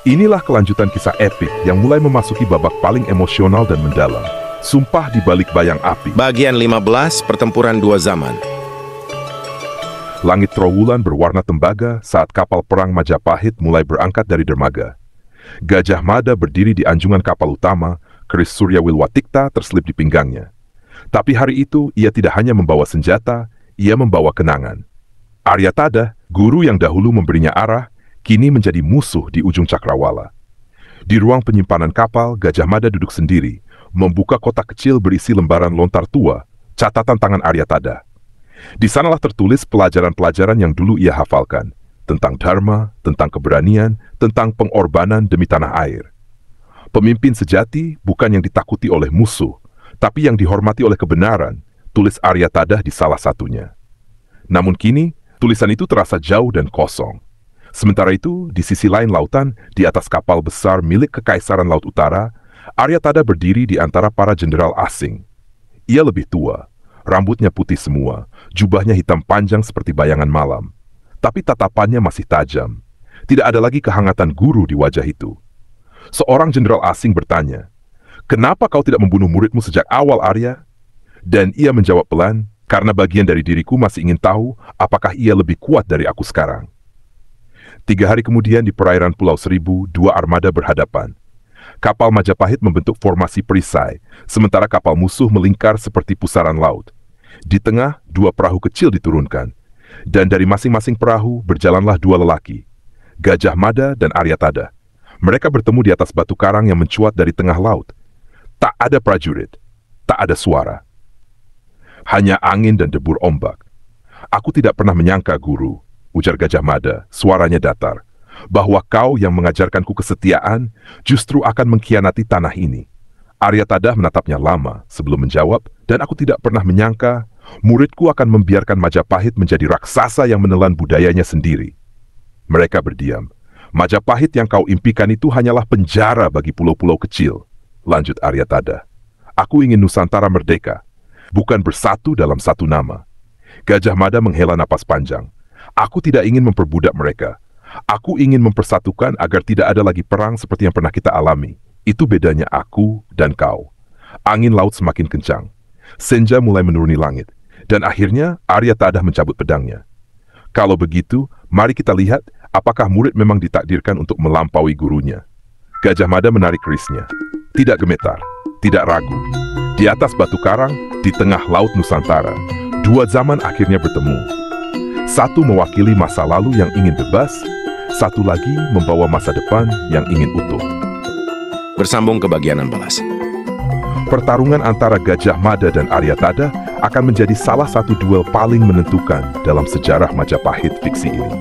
Inilah kelanjutan kisah epik yang mulai memasuki babak paling emosional dan mendalam. Sumpah di Balik Bayang Api. Bagian 15, Pertempuran Dua Zaman. Langit Trowulan berwarna tembaga saat kapal perang Majapahit mulai berangkat dari dermaga. Gajah Mada berdiri di anjungan kapal utama, keris Surya Wilwatikta terselip di pinggangnya. Tapi hari itu ia tidak hanya membawa senjata, ia membawa kenangan. Aryatada, guru yang dahulu memberinya arah, kini menjadi musuh di ujung cakrawala. Di ruang penyimpanan kapal, Gajah Mada duduk sendiri, membuka kotak kecil berisi lembaran lontar tua, catatan tangan Aryatada. Di sanalah tertulis pelajaran-pelajaran yang dulu ia hafalkan, tentang dharma, tentang keberanian, tentang pengorbanan demi tanah air. Pemimpin sejati bukan yang ditakuti oleh musuh, tapi yang dihormati oleh kebenaran, tulis Aryatada di salah satunya. Namun kini, tulisan itu terasa jauh dan kosong. Sementara itu, di sisi lain lautan, di atas kapal besar milik Kekaisaran Laut Utara, Aryatada berdiri di antara para jenderal asing. Ia lebih tua, rambutnya putih semua, jubahnya hitam panjang seperti bayangan malam. Tapi tatapannya masih tajam. Tidak ada lagi kehangatan guru di wajah itu. Seorang jenderal asing bertanya, "Kenapa kau tidak membunuh muridmu sejak awal, Arya?" Dan ia menjawab pelan, "Karena bagian dari diriku masih ingin tahu apakah ia lebih kuat dari aku sekarang." 3 hari kemudian di perairan Pulau Seribu, dua armada berhadapan. Kapal Majapahit membentuk formasi perisai, sementara kapal musuh melingkar seperti pusaran laut. Di tengah, 2 perahu kecil diturunkan. Dan dari masing-masing perahu berjalanlah 2 lelaki, Gajah Mada dan Aryatada. Mereka bertemu di atas batu karang yang mencuat dari tengah laut. Tak ada prajurit, tak ada suara. Hanya angin dan debur ombak. "Aku tidak pernah menyangka, Guru," ujar Gajah Mada, suaranya datar, "bahwa kau yang mengajarkanku kesetiaan justru akan mengkhianati tanah ini." Aryatada menatapnya lama sebelum menjawab, "Dan aku tidak pernah menyangka muridku akan membiarkan Majapahit menjadi raksasa yang menelan budayanya sendiri." Mereka berdiam. "Majapahit yang kau impikan itu hanyalah penjara bagi pulau-pulau kecil," lanjut Aryatada. "Aku ingin Nusantara merdeka, bukan bersatu dalam satu nama." Gajah Mada menghela napas panjang. "Aku tidak ingin memperbudak mereka. Aku ingin mempersatukan agar tidak ada lagi perang seperti yang pernah kita alami. Itu bedanya aku dan kau." Angin laut semakin kencang. Senja mulai menuruni langit. Dan akhirnya Aryatada mencabut pedangnya. "Kalau begitu, mari kita lihat apakah murid memang ditakdirkan untuk melampaui gurunya." Gajah Mada menarik kerisnya. Tidak gemetar, tidak ragu. Di atas batu karang, di tengah laut Nusantara, 2 zaman akhirnya bertemu. Satu mewakili masa lalu yang ingin bebas, satu lagi membawa masa depan yang ingin utuh. Bersambung ke bagian 16. Pertarungan antara Gajah Mada dan Aryatada akan menjadi salah satu duel paling menentukan dalam sejarah Majapahit fiksi ini.